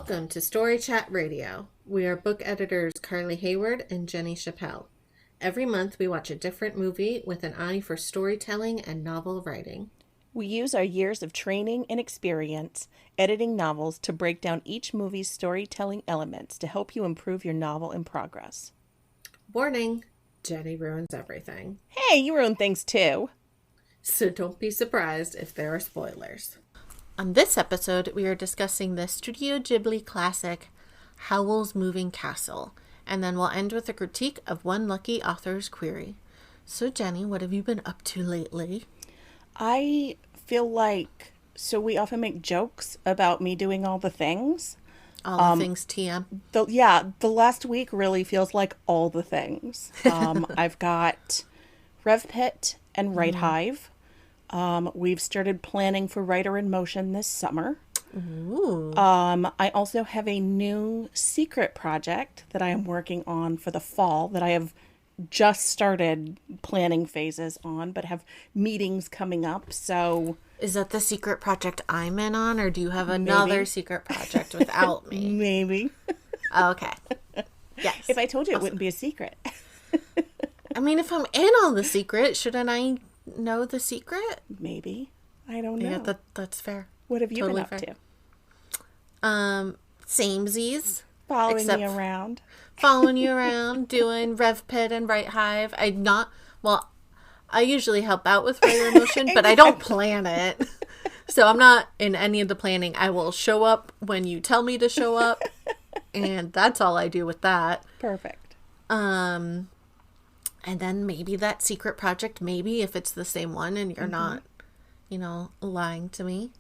Welcome to Story Chat Radio. We are book editors Carly Hayward and Jenny Chappell. Every month we watch a different movie with an eye for storytelling and novel writing. We use our years of training and experience editing novels to break down each movie's storytelling elements to help you improve your novel in progress. Warning, Jenny ruins everything. Hey, you ruin things too. So don't be surprised if there are spoilers. On this episode, we are discussing the Studio Ghibli classic, Howl's Moving Castle, and then we'll end with a critique of one lucky author's query. So Jenny, what have you been up to lately? I feel like, so we often make jokes about me doing all the things. All the things TM. The last week really feels like all the things. I've got Rev Pit and Right Hive. We've started planning for Writer in Motion this summer. Ooh. I also have a new secret project that I am working on for the fall that I have just started planning phases on, but have meetings coming up. So is that the secret project I'm in on, or do you have another secret project without me? Maybe. Oh, okay. Yes. If I told you, it wouldn't be a secret. I mean, if I'm in on the secret, shouldn't I know the secret? Maybe. I don't know. Yeah, that's fair. What have you Totally been up fair. to? Samesies. Following me around. Following you around, doing Rev Pit and Right Hive. I usually help out with Writer in Motion, but I don't plan it. So I'm not in any of the planning. I will show up when you tell me to show up, and that's all I do with that. Perfect. And then maybe that secret project, maybe if it's the same one and you're not, lying to me.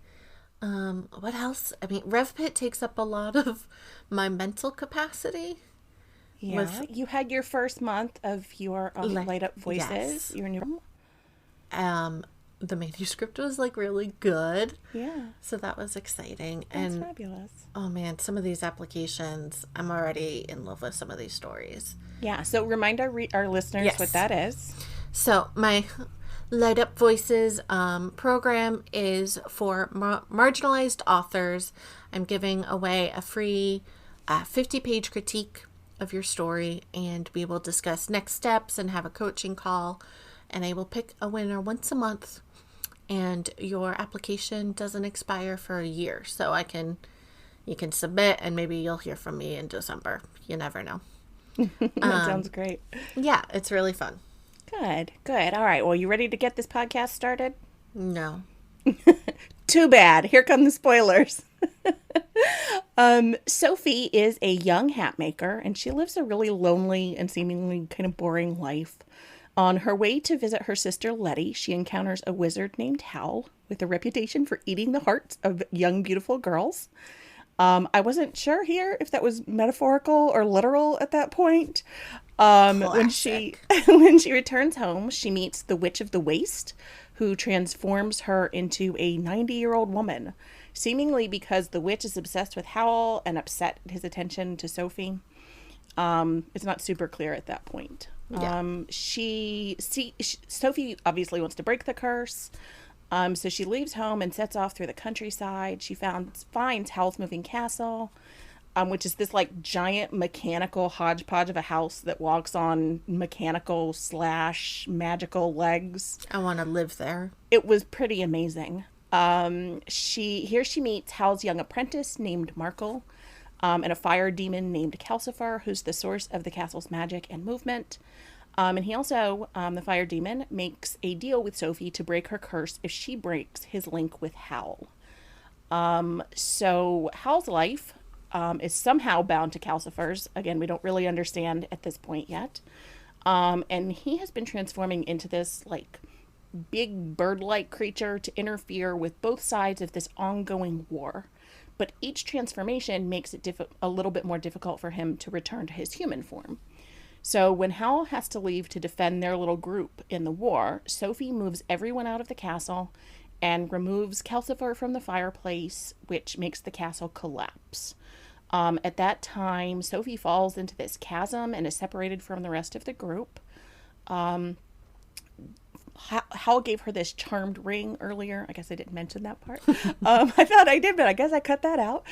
What else? I mean, Rev Pit takes up a lot of my mental capacity. Yeah. You had your first month of your Light Up Voices. Yes. Your new. The manuscript was really good. Yeah. So that was exciting. That's fabulous. Oh man, some of these applications, I'm already in love with some of these stories. Yeah. So remind our listeners what that is. So my Light Up Voices program is for marginalized authors. I'm giving away a free 50-page critique of your story, and we will discuss next steps and have a coaching call, and I will pick a winner once a month, and your application doesn't expire for a year, so you can submit and maybe you'll hear from me in December. You never know. That sounds great. Yeah, it's really fun. Good. All right. Well, you ready to get this podcast started? No. Too bad. Here come the spoilers. Sophie is a young hat maker, and she lives a really lonely and seemingly kind of boring life. On her way to visit her sister Letty, she encounters a wizard named Howl with a reputation for eating the hearts of young, beautiful girls. I wasn't sure here if that was metaphorical or literal at that point. When she returns home, she meets the Witch of the Waste, who transforms her into a 90-year-old woman, seemingly because the witch is obsessed with Howl and upset at his attention to Sophie. It's not super clear at that point. Yeah. Sophie obviously wants to break the curse. So she leaves home and sets off through the countryside. She finds Howl's Moving Castle, which is this giant mechanical hodgepodge of a house that walks on mechanical / magical legs. I want to live there. It was pretty amazing. She meets Howl's young apprentice named Markle, and a fire demon named Calcifer, who's the source of the castle's magic and movement. And he also, the fire demon, makes a deal with Sophie to break her curse if she breaks his link with Howl. So Howl's life is somehow bound to Calcifer's. Again, we don't really understand at this point yet. And he has been transforming into this big bird-like creature to interfere with both sides of this ongoing war. But each transformation makes it a little bit more difficult for him to return to his human form. So when Howl has to leave to defend their little group in the war, Sophie moves everyone out of the castle and removes Calcifer from the fireplace, which makes the castle collapse. At that time, Sophie falls into this chasm and is separated from the rest of the group. Howl gave her this charmed ring earlier. I guess I didn't mention that part. I thought I did, but I guess I cut that out.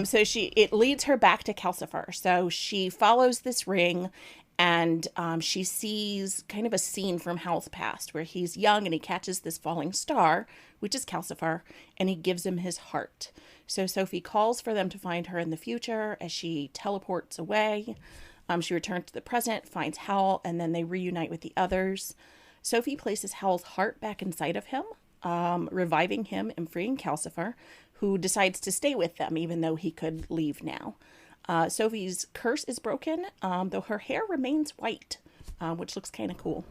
So it leads her back to Calcifer. So she follows this ring, and she sees kind of a scene from Howl's past where he's young and he catches this falling star, which is Calcifer, and he gives him his heart. So Sophie calls for them to find her in the future as she teleports away. She returns to the present, finds Howl, and then they reunite with the others. Sophie places Howl's heart back inside of him, reviving him and freeing Calcifer, who decides to stay with them even though he could leave now. Sophie's curse is broken, though her hair remains white, which looks kind of cool.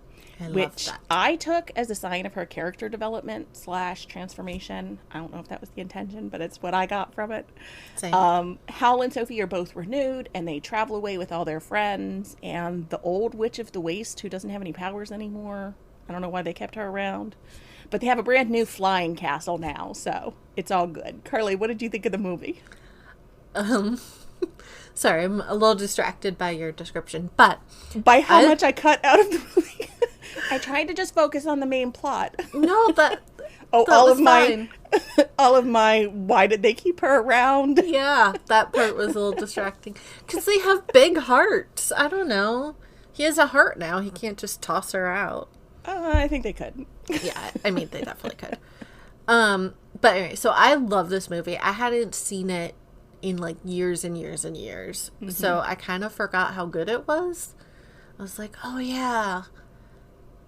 Which I took as a sign of her character development / transformation. I don't know if that was the intention, but it's what I got from it. Same. Howl and Sophie are both renewed, and they travel away with all their friends. And the old Witch of the Waste, who doesn't have any powers anymore, I don't know why they kept her around. But they have a brand new flying castle now, so it's all good. Carly, what did you think of the movie? Sorry, I'm a little distracted by your description, but... By how much I cut out of the movie? I tried to just focus on the main plot. No, that all of fine. my why did they keep her around? Yeah, that part was a little distracting. Because they have big hearts. I don't know. He has a heart now. He can't just toss her out. I think they could. Yeah, I mean, they definitely could. But anyway, so I love this movie. I hadn't seen it in like years and years and years. Mm-hmm. So I kind of forgot how good it was. I was like, oh yeah,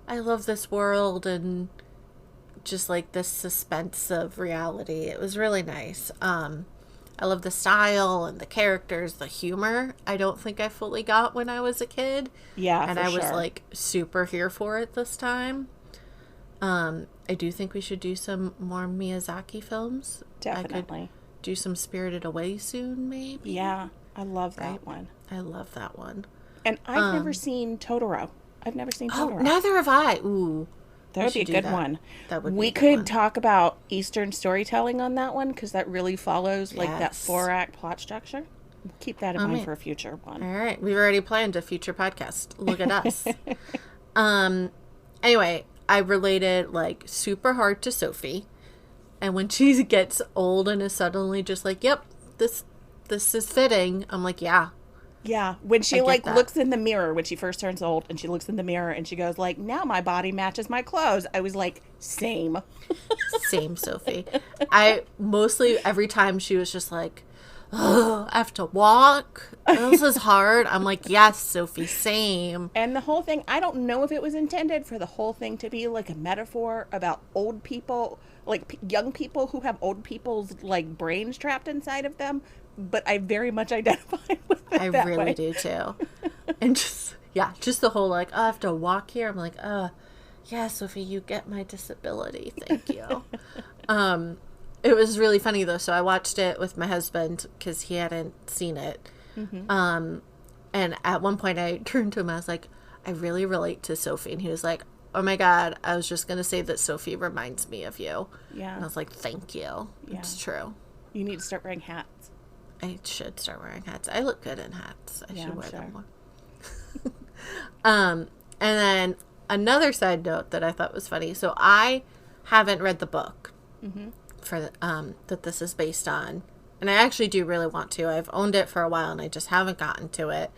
I love this world and just like this suspense of reality. It was really nice. I love the style and the characters, the humor. I don't think I fully got when I was a kid. Yeah, and I was like super here for it this time. I do think we should do some more Miyazaki films. Definitely. I could do some Spirited Away soon, maybe. Yeah, I love that one. I love that one. And I've never seen Totoro. I've never seen Totoro. Oh, neither have I. Ooh. That would be a good one. That would be we a good could one. talk about Eastern storytelling on that one, because that really follows like that 4-act plot structure. Keep that in mind for a future one. All right. We've already planned a future podcast. Look at us. Anyway, I related like super hard to Sophie. And when she gets old and is suddenly just like, yep, this is fitting. I'm like, yeah. Yeah, when she like looks in the mirror when she first turns old, and she looks in the mirror and she goes like, now my body matches my clothes. I was like, same. Same, Sophie. I mostly every time she was just like, oh, I have to walk. This is hard. I'm like, yes, Sophie, same. And the whole thing, I don't know if it was intended for the whole thing to be like a metaphor about old people, like young people who have old people's like brains trapped inside of them. But I very much identify with it. I really do too. And just the whole like, oh, I have to walk here. I'm like, yeah, Sophie, you get my disability. Thank you. It was really funny though. So I watched it with my husband because he hadn't seen it. Mm-hmm. And at one point I turned to him. I was like, I really relate to Sophie. And he was like, oh my God, I was just going to say that Sophie reminds me of you. Yeah. And I was like, thank you. Yeah. It's true. You need to start wearing hats. I should start wearing hats. I look good in hats. I should wear them more. And then another side note that I thought was funny. So I haven't read the book for that this is based on. And I actually do really want to. I've owned it for a while and I just haven't gotten to it.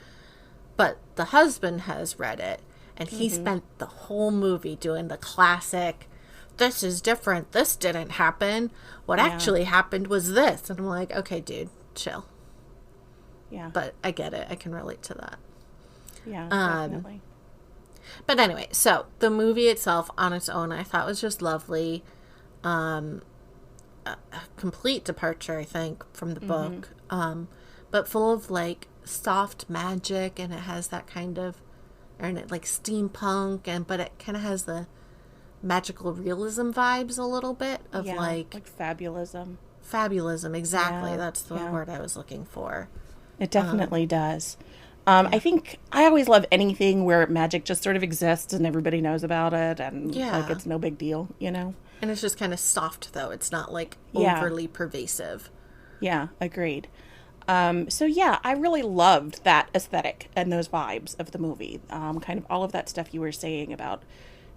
But the husband has read it. And he spent the whole movie doing the classic, this is different. This didn't happen. What actually happened was this. And I'm like, okay, dude. Chill. Yeah. But I get it. I can relate to that. Yeah, definitely. But anyway, so the movie itself on its own I thought was just lovely. A complete departure, I think, from the book. But full of like soft magic, and it has that kind of like steampunk, but it kind of has the magical realism vibes a little bit of like fabulism. Fabulism, exactly. That's the word I was looking for. It definitely does. I think I always love anything where magic just sort of exists and everybody knows about it, and like it's no big deal, you know? And it's just kind of soft, though. It's not like overly pervasive. Yeah, agreed. So yeah, I really loved that aesthetic and those vibes of the movie. Kind of all of that stuff you were saying about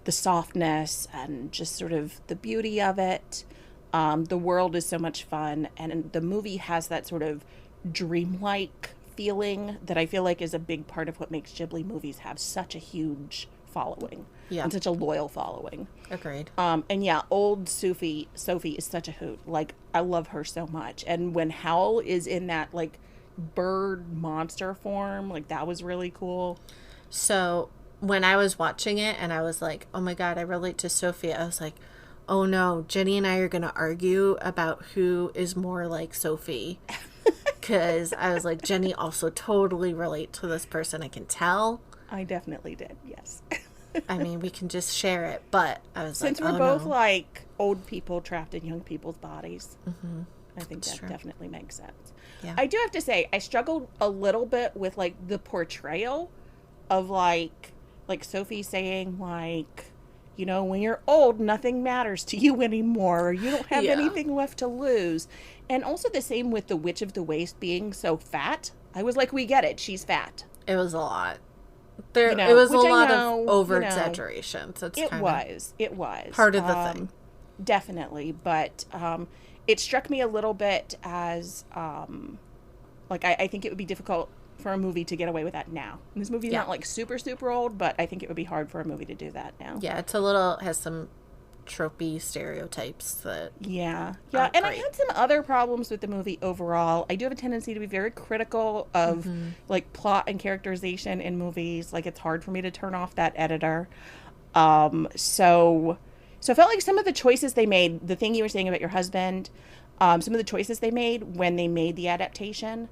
the softness and just sort of the beauty of it. The world is so much fun, and the movie has that sort of dreamlike feeling that I feel like is a big part of what makes Ghibli movies have such a huge following and such a loyal following. Agreed. And yeah, old Sophie is such a hoot. Like, I love her so much. And when Howl is in that, like, bird monster form, like, that was really cool. So when I was watching it and I was like, oh my God, I relate to Sophie, I was like, oh no, Jenny and I are going to argue about who is more like Sophie. Because I was like, Jenny also totally relate to this person, I can tell. I definitely did, yes. I mean, we can just share it, but I was Since like, we're both like old people trapped in young people's bodies, I think That's that true. definitely makes sense. Yeah. I do have to say, I struggled a little bit with like the portrayal of like Sophie saying like, you know, when you're old, nothing matters to you anymore. Or you don't have anything left to lose. And also the same with the Witch of the Waste being so fat. I was like, we get it. She's fat. It was a lot. There, You know, it was a which I lot know, of over you know, exaggeration. So it's It kind was part of the thing. Definitely. But it struck me a little bit as like I think it would be difficult for a movie to get away with that now. And this movie's not like super, super old, but I think it would be hard for a movie to do that now. Yeah, it's has some tropey stereotypes that Yeah. aren't And great. I had some other problems with the movie overall. I do have a tendency to be very critical of like plot and characterization in movies. Like, it's hard for me to turn off that editor. So I felt like some of the choices they made, the thing you were saying about your husband, some of the choices they made when they made the adaptation.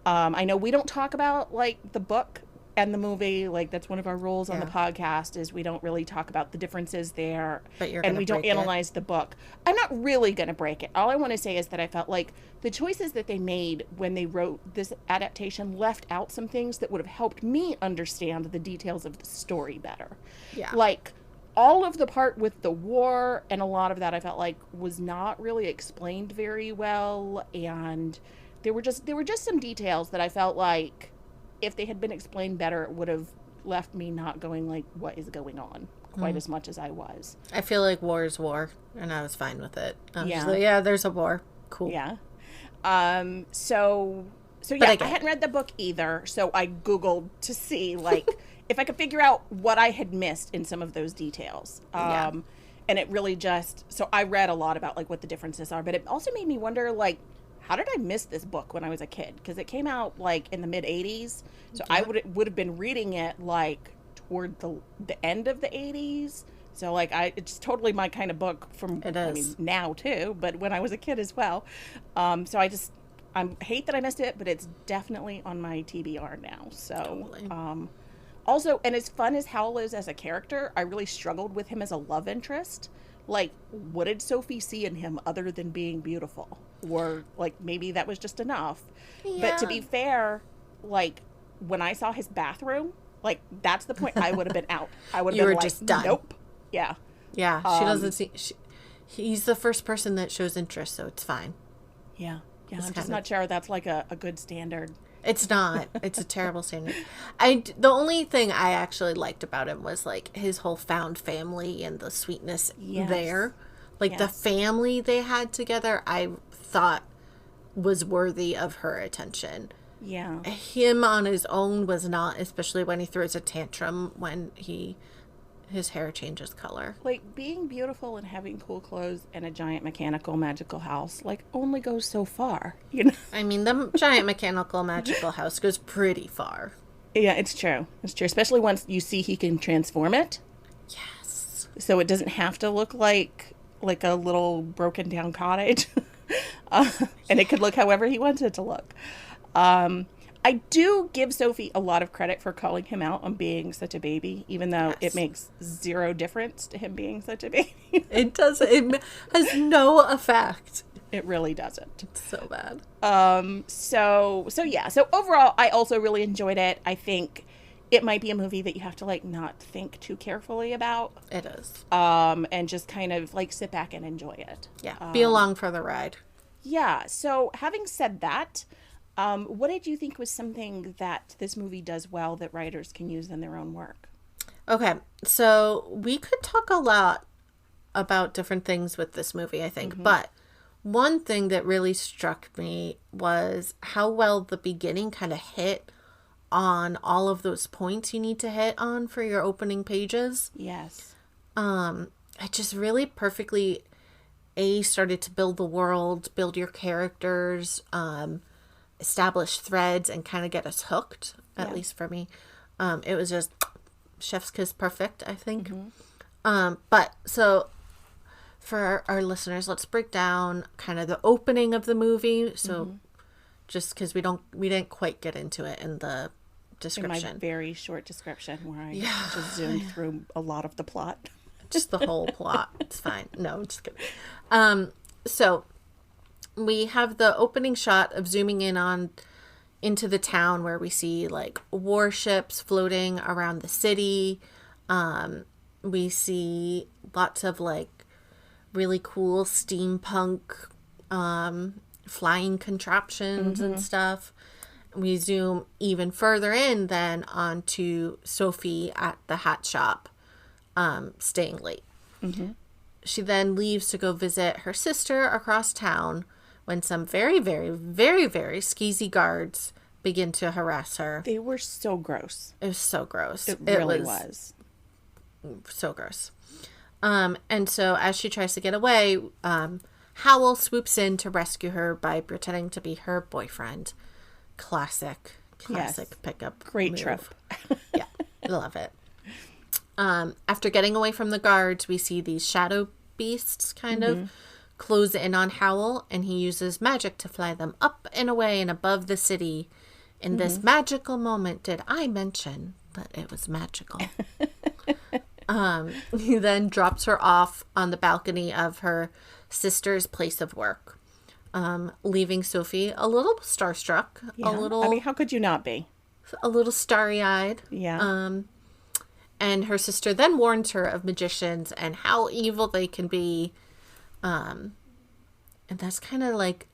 I know we don't talk about like the book and the movie, like that's one of our rules on the podcast, is we don't really talk about the differences there, But you're and gonna we don't break it. analyze the book. I'm not really going to break it. All I want to say is that I felt like the choices that they made when they wrote this adaptation left out some things that would have helped me understand the details of the story better. Yeah. Like, all of the part with the war and a lot of that I felt like was not really explained very well, and there were just some details that I felt like if they had been explained better, it would have left me not going like, what is going on, quite as much as I was. I feel like war is war, and I was fine with it. I was Yeah. just like, yeah, there's a war. Cool. Yeah. So But I hadn't read the book either, so I Googled to see like if I could figure out what I had missed in some of those details. And it really just, so I read a lot about like what the differences are, but it also made me wonder like, how did I miss this book when I was a kid? Because it came out like in the mid 80s. So I would have been reading it like toward the end of the 80s. So like it's totally my kind of book from I mean, now too, but when I was a kid as well. So I hate that I missed it, but it's definitely on my TBR now. So also, and as fun as Howl is as a character, I really struggled with him as a love interest. Like, what did Sophie see in him other than being beautiful? Or, like, maybe that was just enough. Yeah. But to be fair, like, when I saw his bathroom, like, that's the point I would have been out. I would have been like, just done. Nope. Yeah. Yeah, she doesn't see... he's the first person that shows interest, so it's fine. Yeah. Yeah, I'm just not sure that's, like, a good standard. It's not. It's a terrible standard. The only thing I actually liked about him was like his whole found family and the sweetness there. Like the family they had together, I thought was worthy of her attention. Yeah. Him on his own was not, especially when he throws a tantrum when his hair changes color. Like, being beautiful and having cool clothes and a giant mechanical magical house, like, only goes so far, you know? I mean, the giant mechanical magical house goes pretty far. Yeah, it's true. It's true. Especially once you see he can transform it. Yes. So it doesn't have to look like a little broken down cottage. And it could look however he wants it to look. I do give Sophie a lot of credit for calling him out on being such a baby, even though it makes zero difference to him being such a baby. It doesn't. It has no effect. It really doesn't. It's so bad. So yeah. So overall, I also really enjoyed it. I think it might be a movie that you have to like not think too carefully about. It is. And just kind of like sit back and enjoy it. Yeah. Be along for the ride. Yeah. So having said that, what did you think was something that this movie does well that writers can use in their own work? Okay, so we could talk a lot about different things with this movie, I think. But one thing that really struck me was how well the beginning kind of hit on all of those points you need to hit on for your opening pages. Yes. It just really perfectly started to build the world, build your characters, establish threads, and kind of get us hooked, at least for me. It was just chef's kiss perfect, I think. But so for our listeners, let's break down kind of the opening of the movie. So just because we didn't quite get into it in the description. In my very short description where I just zoomed through a lot of the plot. Just the whole plot. It's fine. No, I'm just kidding. So we have the opening shot of zooming in on into the town where we see like warships floating around the city. We see lots of like really cool steampunk flying contraptions and stuff. We zoom even further in then onto Sophie at the hat shop, staying late. She then leaves to go visit her sister across town when some very, very, very, very skeezy guards begin to harass her. They were so gross. It was so gross. It really was. So gross. And so as she tries to get away, Howl swoops in to rescue her by pretending to be her boyfriend. Classic pickup. Great move. trope. Yeah, love it. After getting away from the guards, we see these shadow beasts kind of close in on Howl, and he uses magic to fly them up and away and above the city. In this magical moment, did I mention that it was magical? He then drops her off on the balcony of her sister's place of work, leaving Sophie a little starstruck, Yeah. I mean, how could you not be? a little starry-eyed. Yeah. And her sister then warns her of magicians and how evil they can be. And that's kind of like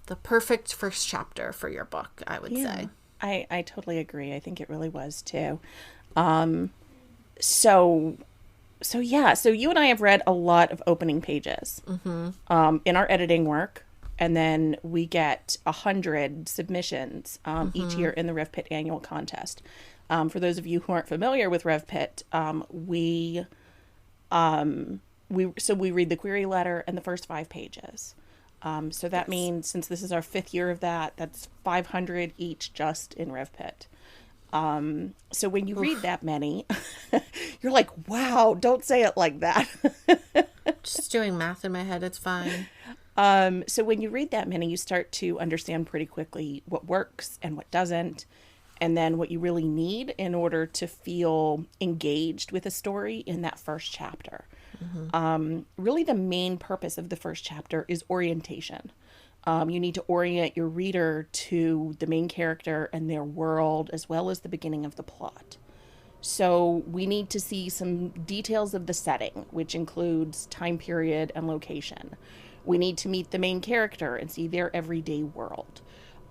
the perfect first chapter for your book, I would say. I totally agree. I think it really was too. So you and I have read a lot of opening pages in our editing work, and then we get 100 submissions each year in the RevPit annual contest. For those of you who aren't familiar with RevPit, we read the query letter and the first 5 pages. So that means, since this is our 5th year of that, that's 500 each just in RevPit. So when you read that many, you're like, wow, don't say it like that. Just doing math in my head, it's fine. So when you read that many, you start to understand pretty quickly what works and what doesn't, and then what you really need in order to feel engaged with a story in that first chapter. Really, the main purpose of the first chapter is orientation. You need to orient your reader to the main character and their world, as well as the beginning of the plot. So we need to see some details of the setting, which includes time period and location. We need to meet the main character and see their everyday world.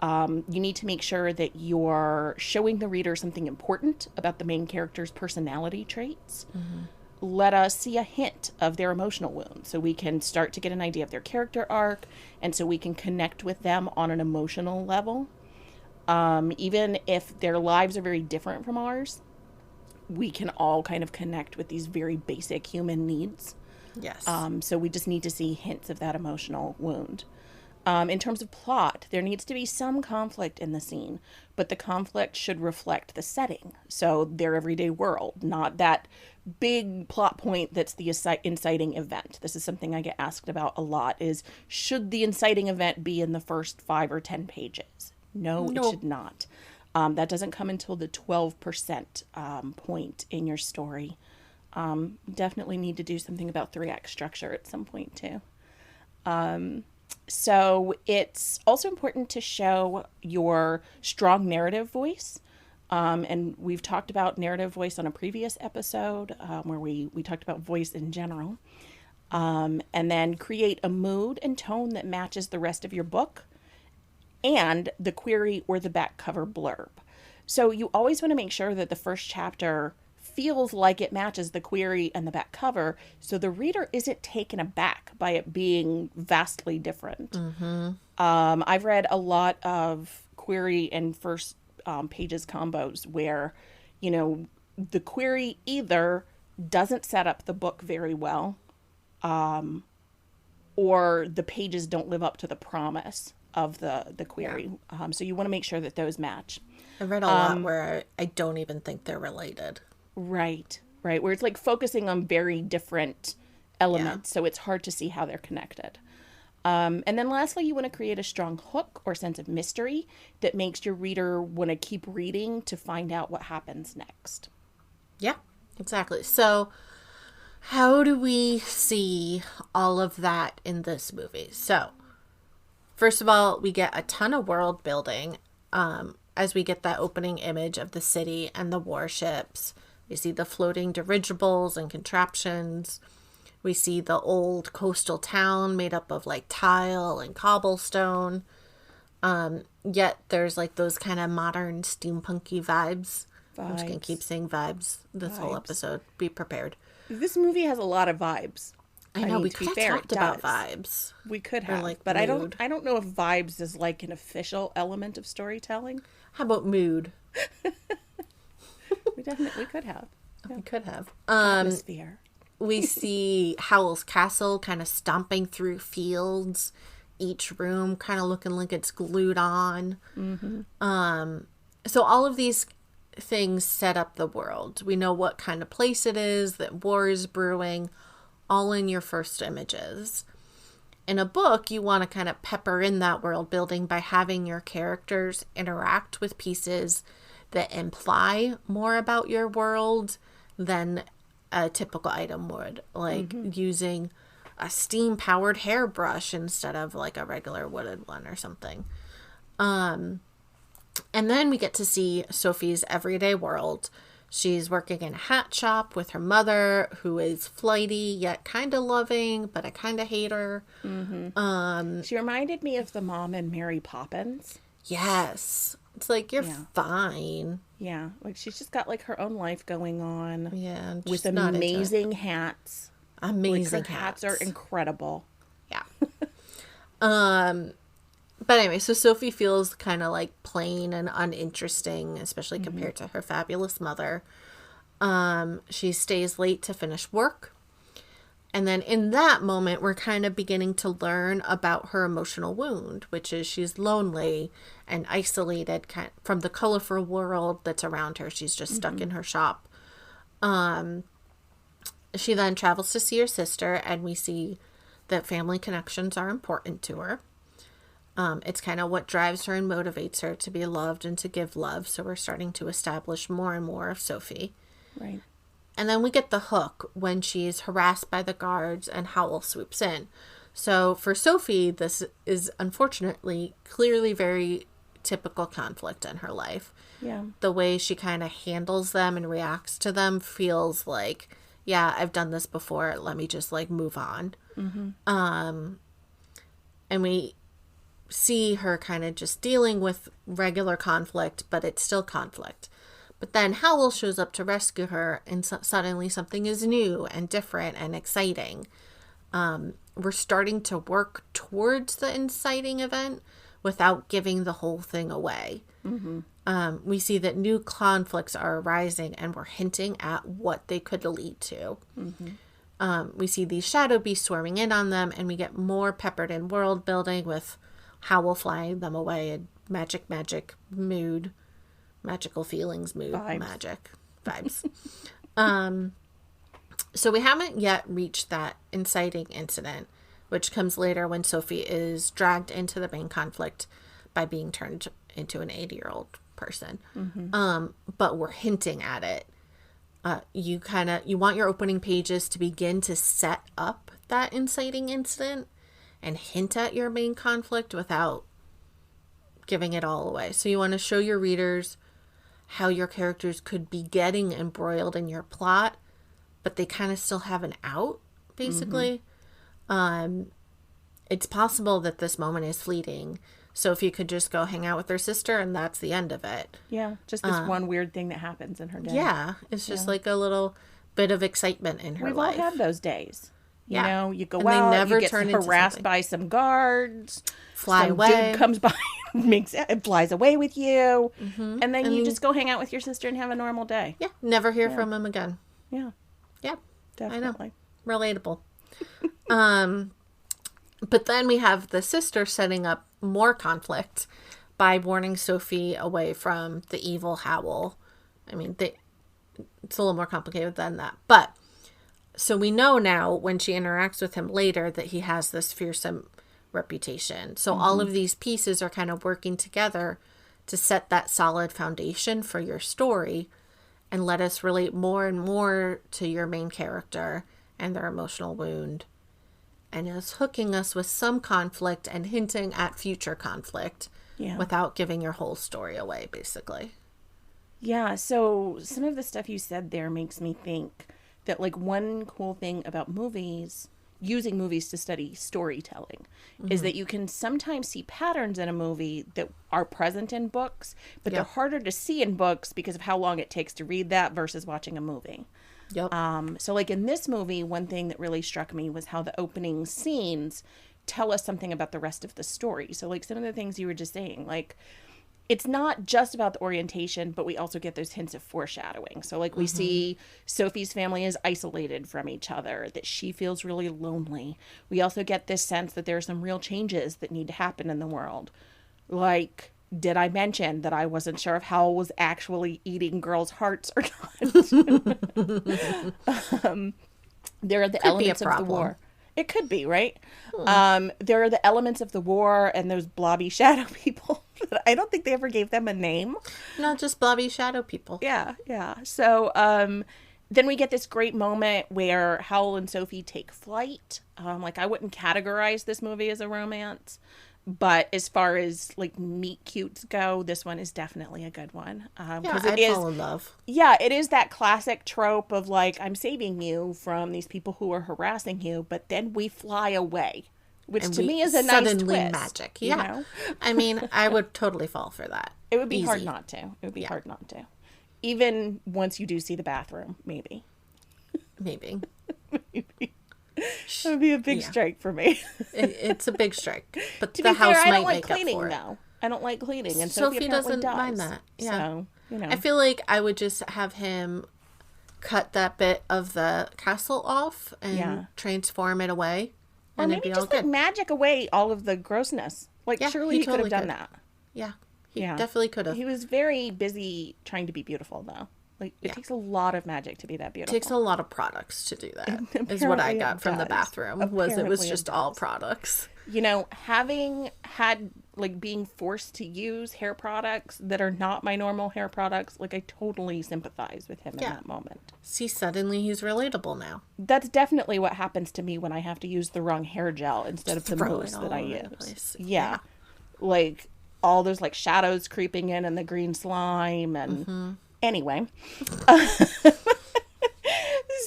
You need to make sure that you're showing the reader something important about the main character's personality traits. Let us see a hint of their emotional wound so we can start to get an idea of their character arc, and so we can connect with them on an emotional level. Even if their lives are very different from ours, we can all kind of connect with these very basic human needs. Yes. So we just need to see hints of that emotional wound. In terms of plot, there needs to be some conflict in the scene, but the conflict should reflect the setting, so their everyday world, not that big plot point that's the inciting event. This is something I get asked about a lot, is should the inciting event be in the first 5 or 10 pages? No, it should not. That doesn't come until the 12% point in your story. Definitely need to do something about 3-act structure at some point too. So it's also important to show your strong narrative voice. And we've talked about narrative voice on a previous episode where we talked about voice in general. And then create a mood and tone that matches the rest of your book and the query or the back cover blurb. So you always want to make sure that the first chapter feels like it matches the query and the back cover, so the reader isn't taken aback by it being vastly different. Mm-hmm. I've read a lot of query and first pages combos where, you know, the query either doesn't set up the book very well, or the pages don't live up to the promise of the query. Yeah. So you want to make sure that those match. I've read a lot where I don't even think they're related. Right. Where it's like focusing on very different elements, so it's hard to see how they're connected. And then lastly, you want to create a strong hook or sense of mystery that makes your reader want to keep reading to find out what happens next. Yeah, exactly. So how do we see all of that in this movie? So first of all, we get a ton of world building as we get that opening image of the city and the warships. We see the floating dirigibles and contraptions. We see the old coastal town made up of like tile and cobblestone. Yet there's like those kind of modern steampunky vibes. I'm just going to keep saying vibes this whole episode. Be prepared. This movie has a lot of vibes. I know, we could have talked about vibes. We could have, like, but mood. I don't know if vibes is like an official element of storytelling. How about mood? We could have. Yeah. We could have. Atmosphere. We see Howl's castle kind of stomping through fields, each room kind of looking like it's glued on. Mm-hmm. So all of these things set up the world. We know what kind of place it is, that war is brewing, all in your first images. In a book, you want to kind of pepper in that world building by having your characters interact with pieces that imply more about your world than a typical item would, like using a steam-powered hairbrush instead of like a regular wooded one or something. And then we get to see Sophie's everyday world. She's working in a hat shop with her mother, who is flighty yet kind of loving, but I kind of hate her. Mm-hmm. She reminded me of the mom in Mary Poppins. Yes. It's like, you're fine. Yeah. Like, she's just got like her own life going on. Yeah. With amazing hats. Amazing hats are incredible. Yeah. But anyway, so Sophie feels kind of like plain and uninteresting, especially compared to her fabulous mother. She stays late to finish work. And then in that moment, we're kind of beginning to learn about her emotional wound, which is she's lonely and isolated from the colorful world that's around her. She's just stuck in her shop. She then travels to see her sister, and we see that family connections are important to her. It's kind of what drives her and motivates her to be loved and to give love. So we're starting to establish more and more of Sophie. Right. And then we get the hook when she's harassed by the guards and Howl swoops in. So for Sophie, this is unfortunately clearly very typical conflict in her life. Yeah. The way she kind of handles them and reacts to them feels like, yeah, I've done this before. Let me just like move on. And we see her kind of just dealing with regular conflict, but it's still conflict. But then Howl shows up to rescue her, and suddenly something is new and different and exciting. We're starting to work towards the inciting event without giving the whole thing away. We see that new conflicts are arising, and we're hinting at what they could lead to. We see these shadow beasts swarming in on them, and we get more peppered in world building with Howl flying them away and magic mood. Magical feelings, mood, vibes. Magic, vibes. So we haven't yet reached that inciting incident, which comes later when Sophie is dragged into the main conflict by being turned into an 80-year-old person. But we're hinting at it. You want your opening pages to begin to set up that inciting incident and hint at your main conflict without giving it all away. So you want to show your readers how your characters could be getting embroiled in your plot, but they kind of still have an out, basically. It's possible that this moment is fleeting, Sophie could just go hang out with her sister, and that's the end of it. Yeah, just this one weird thing that happens in her day. Yeah, it's just like a little bit of excitement in her We've life. all had those days. You Yeah. know, you go And they out, never you get turn into harassed something. by some guards, Fly some away. dude comes by, and flies away with you, and then you just go hang out with your sister and have a normal day. Yeah, never hear from him again. Yeah, Yeah, definitely. I know. Relatable. But then we have the sister setting up more conflict by warning Sophie away from the evil Howl. I mean, it's a little more complicated than that. But, so we know now when she interacts with him later that he has this fearsome reputation. So all of these pieces are kind of working together to set that solid foundation for your story and let us relate more and more to your main character and their emotional wound. And is hooking us with some conflict and hinting at future conflict without giving your whole story away, basically. Yeah, so some of the stuff you said there makes me think that, like, one cool thing about movies, using movies to study storytelling, is that you can sometimes see patterns in a movie that are present in books, but they're harder to see in books because of how long it takes to read that versus watching a movie. Yep. So, like, in this movie, one thing that really struck me was how the opening scenes tell us something about the rest of the story. So, like, some of the things you were just saying, like, it's not just about the orientation, but we also get those hints of foreshadowing. So, like, we see Sophie's family is isolated from each other, that she feels really lonely. We also get this sense that there are some real changes that need to happen in the world. Like, did I mention that I wasn't sure if Howl was actually eating girls' hearts or not? There are the elements of the war. It could be, right? There are the elements of the war and those blobby shadow people. I don't think they ever gave them a name. No, just blobby shadow people. Yeah. So then we get this great moment where Howl and Sophie take flight. Like, I wouldn't categorize this movie as a romance, but as far as, like, meet cutes go, this one is definitely a good one. Yeah, I'd fall in love. Yeah, it is that classic trope of, like, I'm saving you from these people who are harassing you, but then we fly away, which to me is a nice twist. Suddenly magic. Yeah. You know? I mean, I would totally fall for that. It would be hard not to. It would be hard not to. Even once you do see the bathroom, maybe. Maybe. That would be a big strike for me. It's a big strike. But To the be house fair, I might don't like make cleaning, up for it. though. I don't like cleaning, and Sophie Sophie apparently doesn't mind does. that. Yeah. So, you know. I feel like I would just have him cut that bit of the castle off and transform it away. Or And maybe it'd be all just, like, good. magic away all of the grossness. Like, Yeah, surely he could totally have done could. that. Yeah. He definitely could have. He was very busy trying to be beautiful, though. Like, it takes a lot of magic to be that beautiful. It takes a lot of products to do that, is what I Apparently got it from the does. bathroom. It was Apparently it just all products. You know, having had, like, being forced to use hair products that are not my normal hair products, like, I totally sympathize with him in that moment. See, suddenly he's relatable now. That's definitely what happens to me when I have to use the wrong hair gel instead of the Throw it mousse all that I over the use. place. Yeah. Like, all those, like, shadows creeping in and the green slime and... Anyway.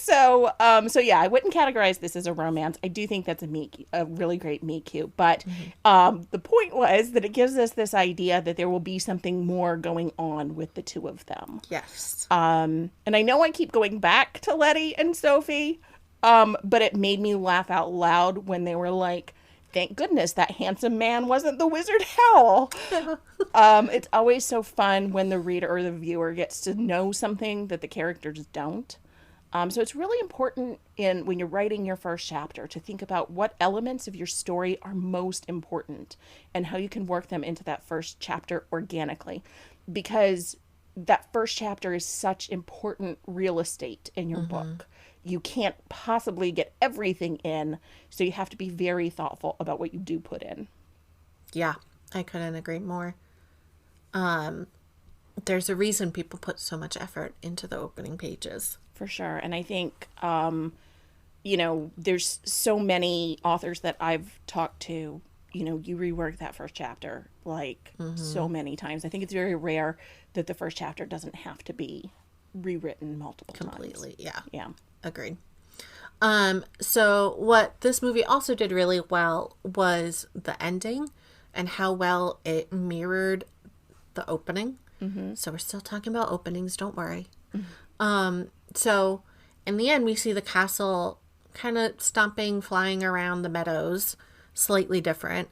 So yeah, I wouldn't categorize this as a romance. I do think that's a really great meet cute. But the point was that it gives us this idea that there will be something more going on with the two of them. Yes. And I know I keep going back to Letty and Sophie, but it made me laugh out loud when they were like, thank goodness that handsome man wasn't the wizard Howl. It's always so fun when the reader or the viewer gets to know something that the characters don't. So it's really important when you're writing your first chapter to think about what elements of your story are most important and how you can work them into that first chapter organically. Because that first chapter is such important real estate in your book. You can't possibly get everything in, so you have to be very thoughtful about what you do put in. Yeah, I couldn't agree more. There's a reason people put so much effort into the opening pages. For sure. And I think, you know, there's so many authors that I've talked to, you know, you rework that first chapter like so many times. I think it's very rare that the first chapter doesn't have to be rewritten multiple times. Completely, yeah. Yeah. Agreed. So what this movie also did really well was the ending. and how well it mirrored the opening. So we're still talking about openings, don't worry. So in the end, we see the castle kind of stomping, flying around the meadows, slightly different.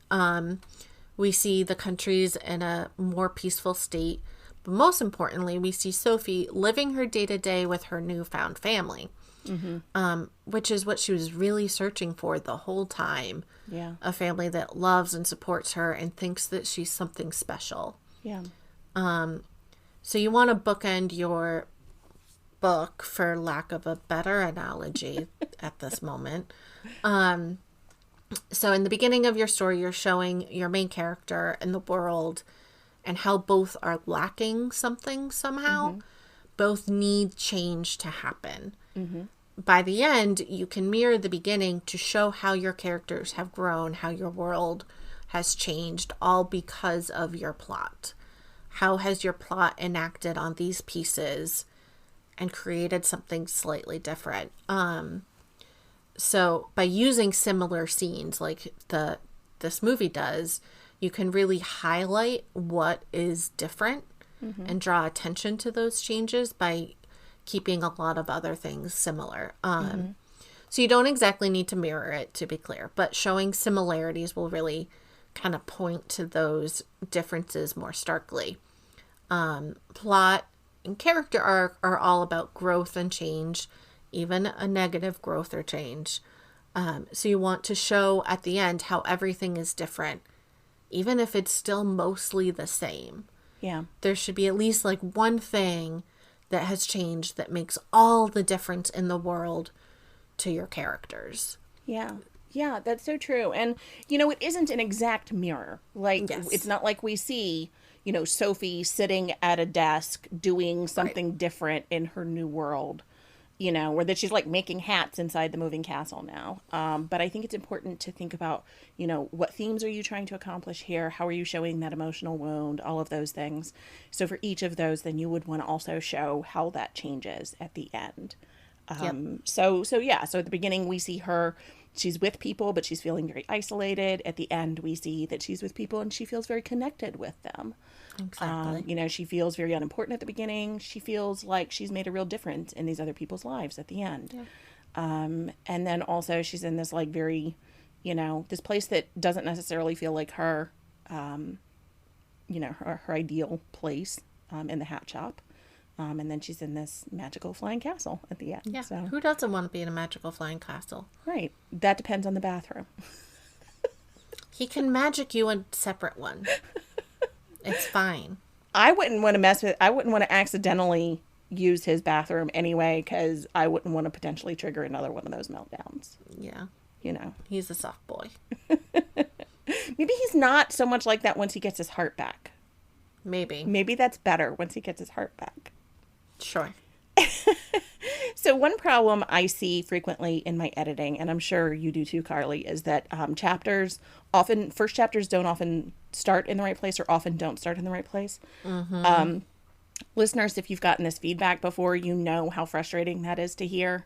We see the countries in a more peaceful state. But most importantly, we see Sophie living her day-to-day with her newfound family, which is what she was really searching for the whole time. Yeah. A family that loves and supports her and thinks that she's something special. Yeah. So you want to bookend your book, for lack of a better analogy at this moment. So in the beginning of your story, you're showing your main character and the world and how both are lacking something somehow. Both need change to happen. By the end, you can mirror the beginning to show how your characters have grown, how your world has changed, all because of your plot. How has your plot enacted on these pieces and created something slightly different? So by using similar scenes like this movie does, you can really highlight what is different and draw attention to those changes by keeping a lot of other things similar. So you don't exactly need to mirror it, to be clear, but showing similarities will really kind of point to those differences more starkly. Plot and character arc are all about growth and change, even a negative growth or change. So you want to show at the end how everything is different, even if it's still mostly the same. Yeah. There should be at least like one thing that has changed that makes all the difference in the world to your characters. Yeah. Yeah, that's so true. And, it isn't an exact mirror. Like, It's not like we see, Sophie sitting at a desk doing something different in her new world, or that she's like making hats inside the moving castle now. But I think it's important to think about, what themes are you trying to accomplish here? How are you showing that emotional wound? All of those things. So for each of those, then you would want to also show how that changes at the end. So at the beginning we see her, she's with people, but she's feeling very isolated. At the end, we see that she's with people and she feels very connected with them. Exactly. She feels very unimportant at the beginning. She feels like she's made a real difference in these other people's lives at the end. And then also she's in this like very, this place that doesn't necessarily feel like her, her ideal place in the hat shop. And then she's in this magical flying castle at the end. Yeah. So. Who doesn't want to be in a magical flying castle? Right. That depends on the bathroom. He can magic you a separate one. It's fine. I wouldn't want to accidentally use his bathroom anyway, because I wouldn't want to potentially trigger another one of those meltdowns. Yeah. He's a soft boy. Maybe he's not so much like that once he gets his heart back. Maybe that's better once he gets his heart back. Sure. So one problem I see frequently in my editing, and I'm sure you do too, Carly, is that first chapters don't often start in the right place, or often don't start in the right place. Listeners, if you've gotten this feedback before, you know how frustrating that is to hear,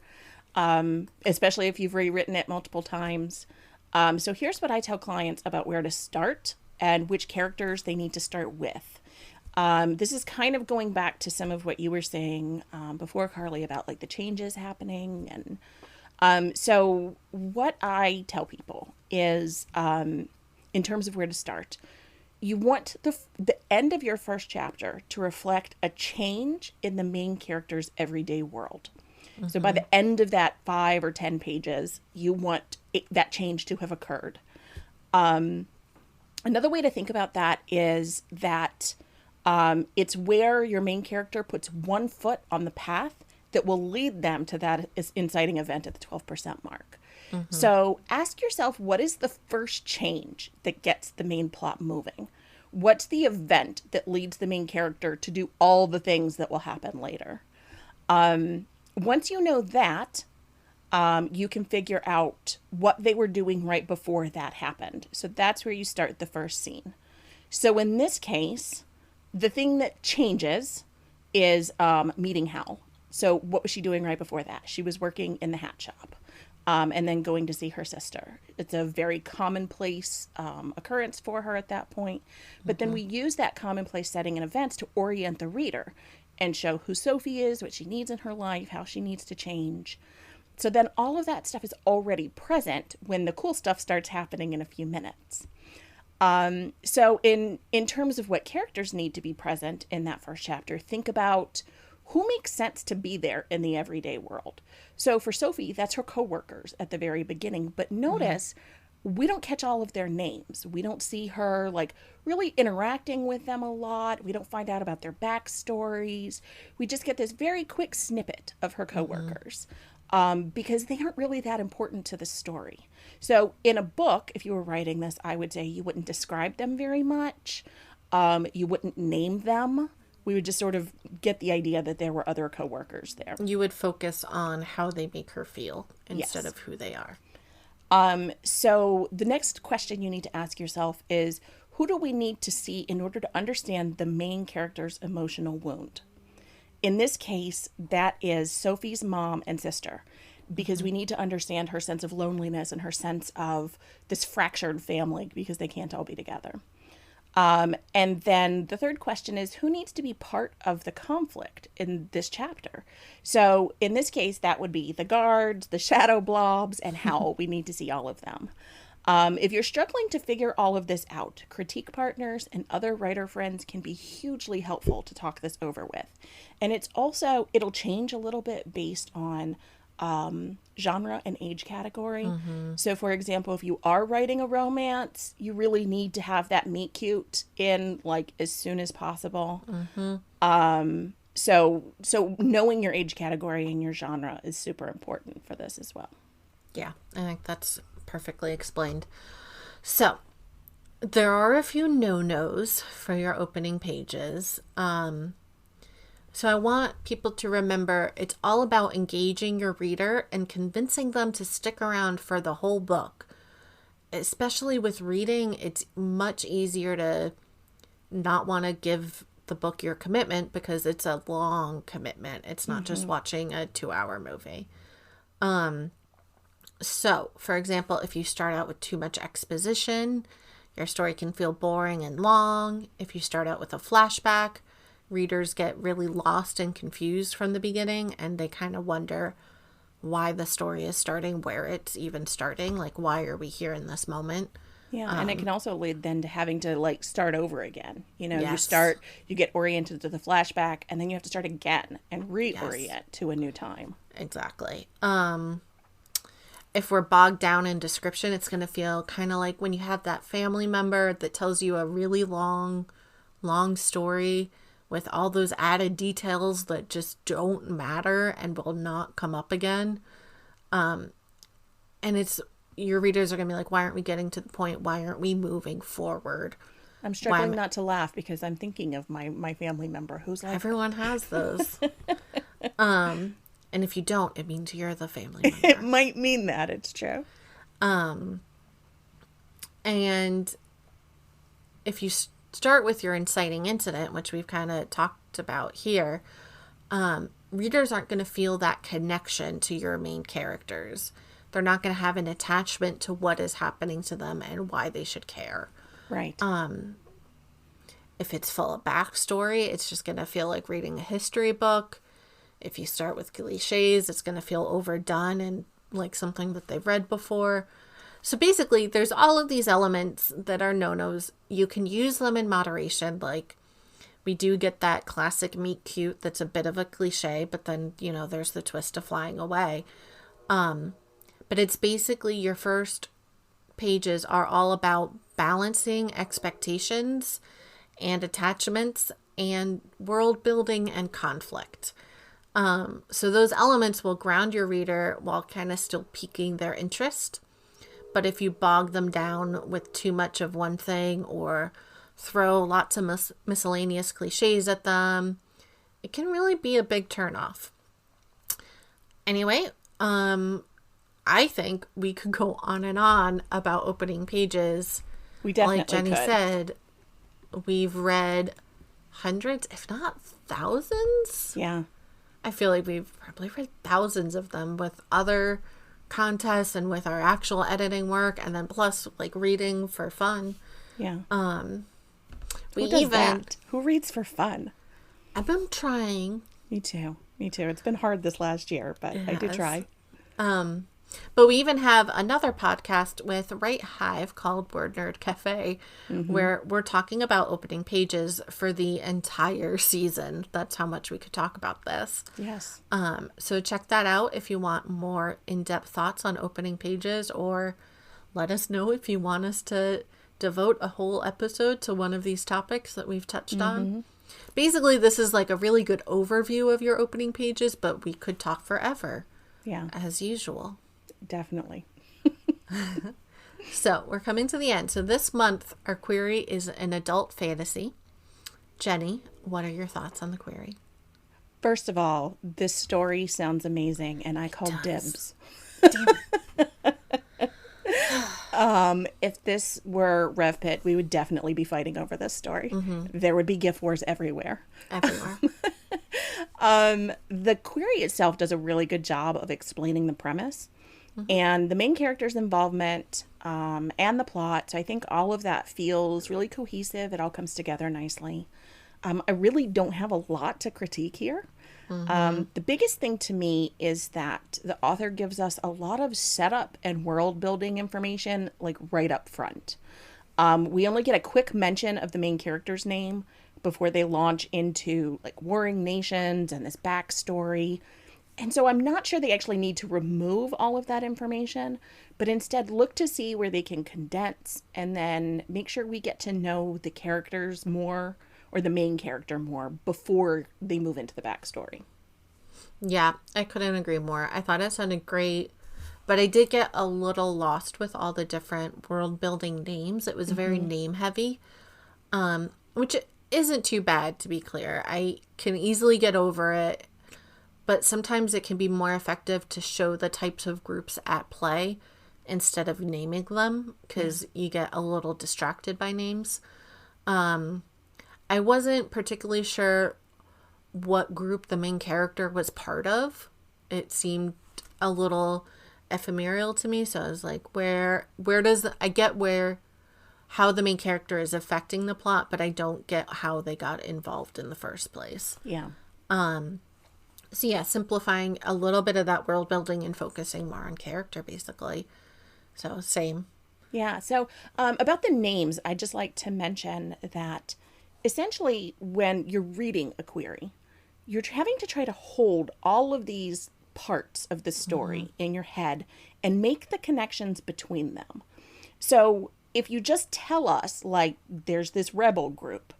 especially if you've rewritten it multiple times. So here's what I tell clients about where to start and which characters they need to start with. This is kind of going back to some of what you were saying before, Carly, about like the changes happening. And so what I tell people is, in terms of where to start, you want the end of your first chapter to reflect a change in the main character's everyday world. So by the end of that 5 or 10 pages, you want that change to have occurred. Another way to think about that is that it's where your main character puts one foot on the path that will lead them to that inciting event at the 12% mark. So ask yourself, what is the first change that gets the main plot moving? What's the event that leads the main character to do all the things that will happen later? Once you know that, you can figure out what they were doing right before that happened. So that's where you start the first scene. So in this case, the thing that changes is meeting Howl. So what was she doing right before that? She was working in the hat shop. and then going to see her sister. It's a very commonplace occurrence for her at that point. But then we use that commonplace setting and events to orient the reader and show who Sophie is, what she needs in her life, how she needs to change. So then all of that stuff is already present when the cool stuff starts happening in a few minutes. So in terms of what characters need to be present in that first chapter, think about who makes sense to be there in the everyday world. So for Sophie, that's her coworkers at the very beginning. But notice we don't catch all of their names. We don't see her like really interacting with them a lot. We don't find out about their backstories. We just get this very quick snippet of her coworkers. Because they aren't really that important to the story. So in a book, if you were writing this, I would say you wouldn't describe them very much. You wouldn't name them. We would just sort of get the idea that there were other coworkers there. You would focus on how they make her feel instead of who they are. So the next question you need to ask yourself is, who do we need to see in order to understand the main character's emotional wound? In this case, that is Sophie's mom and sister, because we need to understand her sense of loneliness and her sense of this fractured family because they can't all be together. And then the third question is, who needs to be part of the conflict in this chapter? So in this case, that would be the guards, the shadow blobs, and Howl. We need to see all of them. If you're struggling to figure all of this out, critique partners and other writer friends can be hugely helpful to talk this over with. And it'll change a little bit based on genre and age category. So for example, if you are writing a romance, you really need to have that meet cute in like as soon as possible. So knowing your age category and your genre is super important for this as well. Yeah, I think that's perfectly explained. So there are a few no-nos for your opening pages. So I want people to remember it's all about engaging your reader and convincing them to stick around for the whole book. Especially with reading, it's much easier to not want to give the book your commitment because it's a long commitment. It's not just watching a 2-hour movie. So, for example, if you start out with too much exposition, your story can feel boring and long. If you start out with a flashback, readers get really lost and confused from the beginning, and they kind of wonder why the story is starting, where it's even starting, like why are we here in this moment? Yeah, and it can also lead then to having to like start over again. You know, Yes. you get oriented to the flashback, and then you have to start again and reorient to a new time. Exactly. If we're bogged down in description, it's going to feel kind of like when you have that family member that tells you a really long story with all those added details that just don't matter and will not come up again. And your readers are going to be like, why aren't we getting to the point? Why aren't we moving forward? I'm struggling not to laugh because I'm thinking of my family member who's like... Everyone has those. And if you don't, it means you're the family member. It might mean that, it's true. And if you start with your inciting incident, which we've kind of talked about here, readers aren't going to feel that connection to your main characters. They're not going to have an attachment to what is happening to them and why they should care. Right. If it's full of backstory, it's just going to feel like reading a history book. If you start with cliches, it's going to feel overdone and like something that they've read before. So basically, there's all of these elements that are no-nos. You can use them in moderation. Like, we do get that classic meet cute that's a bit of a cliche, but then, there's the twist of flying away. But it's basically your first pages are all about balancing expectations and attachments and world building and conflict. So those elements will ground your reader while kind of still piquing their interest. But if you bog them down with too much of one thing or throw lots of miscellaneous cliches at them, it can really be a big turnoff. Anyway, I think we could go on and on about opening pages. We definitely like Jenny could. said, we've read hundreds, if not thousands. Yeah. I feel like we've probably read thousands of them with other contests and with our actual editing work, and then plus like reading for fun. Yeah. We Who does even that? Who reads for fun? I've been trying. Me too. It's been hard this last year, but I did try. But we even have another podcast with Right Hive called Word Nerd Cafe, where we're talking about opening pages for the entire season. That's how much we could talk about this. Yes. So check that out if you want more in-depth thoughts on opening pages, or let us know if you want us to devote a whole episode to one of these topics that we've touched on. Basically, this is like a really good overview of your opening pages, but we could talk forever. Yeah. As usual. Definitely. So we're coming to the end. So this month, our query is an adult fantasy. Jenny, what are your thoughts on the query? First of all, this story sounds amazing, and I call dibs. If this were RevPit, we would definitely be fighting over this story. There would be GIF wars everywhere. The query itself does a really good job of explaining the premise and the main character's involvement and the plot. So I think all of that feels really cohesive. It all comes together nicely. I really don't have a lot to critique here. The biggest thing to me is that the author gives us a lot of setup and world building information like right up front. We only get a quick mention of the main character's name before they launch into like warring nations and this backstory. And so I'm not sure they actually need to remove all of that information, but instead look to see where they can condense and then make sure we get to know the characters more, or the main character more, before they move into the backstory. Yeah, I couldn't agree more. I thought it sounded great, but I did get a little lost with all the different world building names. It was very name heavy, which isn't too bad, to be clear. I can easily get over it, but sometimes it can be more effective to show the types of groups at play instead of naming them, because you get a little distracted by names. I wasn't particularly sure what group the main character was part of. It seemed a little ephemeral to me, so I was like, where does I get how the main character is affecting the plot, but I don't get how they got involved in the first place. Yeah. So yeah, simplifying a little bit of that world building and focusing more on character, basically. So same. Yeah. So about the names, I'd just like to mention that essentially when you're reading a query, you're having to try to hold all of these parts of the story in your head and make the connections between them. So if you just tell us, like, there's this rebel group,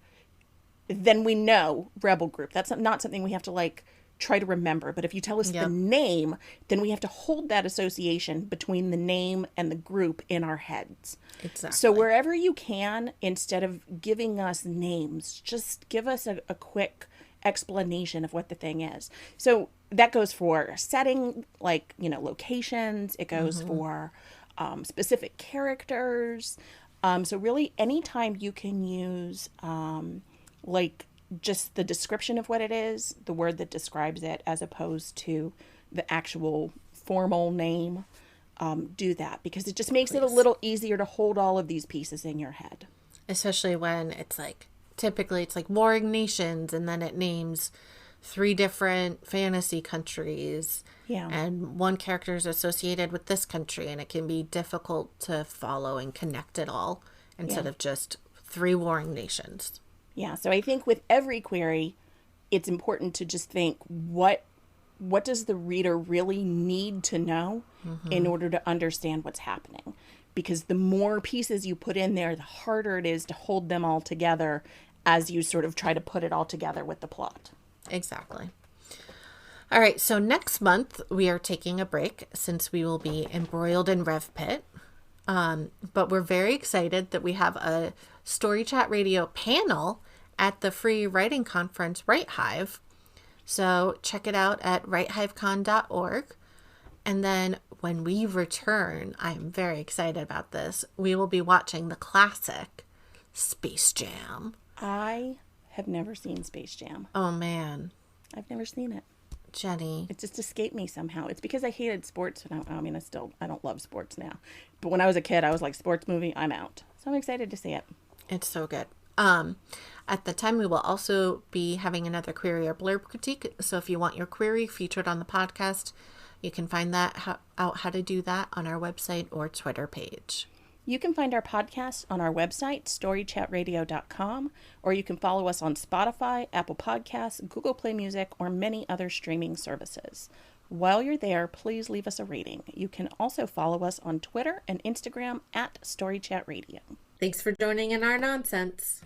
then we know rebel group. That's not something we have to, like, try to remember. But if you tell us the name, then we have to hold that association between the name and the group in our heads. Exactly. So wherever you can, instead of giving us names, just give us a quick explanation of what the thing is. So that goes for setting, like, locations. It goes for specific characters. So really anytime you can use like just the description of what it is, the word that describes it, as opposed to the actual formal name, do that, because it just makes it a little easier to hold all of these pieces in your head. Especially when it's like, typically it's like warring nations, and then it names 3 different fantasy countries. Yeah. And one character is associated with this country, and it can be difficult to follow and connect it all instead of just 3 warring nations. Yeah, so I think with every query, it's important to just think, what does the reader really need to know in order to understand what's happening? Because the more pieces you put in there, the harder it is to hold them all together as you sort of try to put it all together with the plot. Exactly. All right, so next month we are taking a break since we will be embroiled in RevPit. But we're very excited that we have a Story Chat Radio panel at the free writing conference Right Hive. So check it out at righthivecon.org. And then when we return, I'm very excited about this, we will be watching the classic Space Jam. I have never seen Space Jam. Oh, man. I've never seen it. Jenny. It just escaped me somehow. It's because I hated sports. And I don't love sports now. But when I was a kid, I was like, sports movie, I'm out. So I'm excited to see it. It's so good. At the time, we will also be having another query or blurb critique. So if you want your query featured on the podcast, you can find that out how to do that on our website or Twitter page. You can find our podcast on our website, storychatradio.com, or you can follow us on Spotify, Apple Podcasts, Google Play Music, or many other streaming services. While you're there, please leave us a rating. You can also follow us on Twitter and Instagram at StoryChatRadio. Thanks for joining in our nonsense.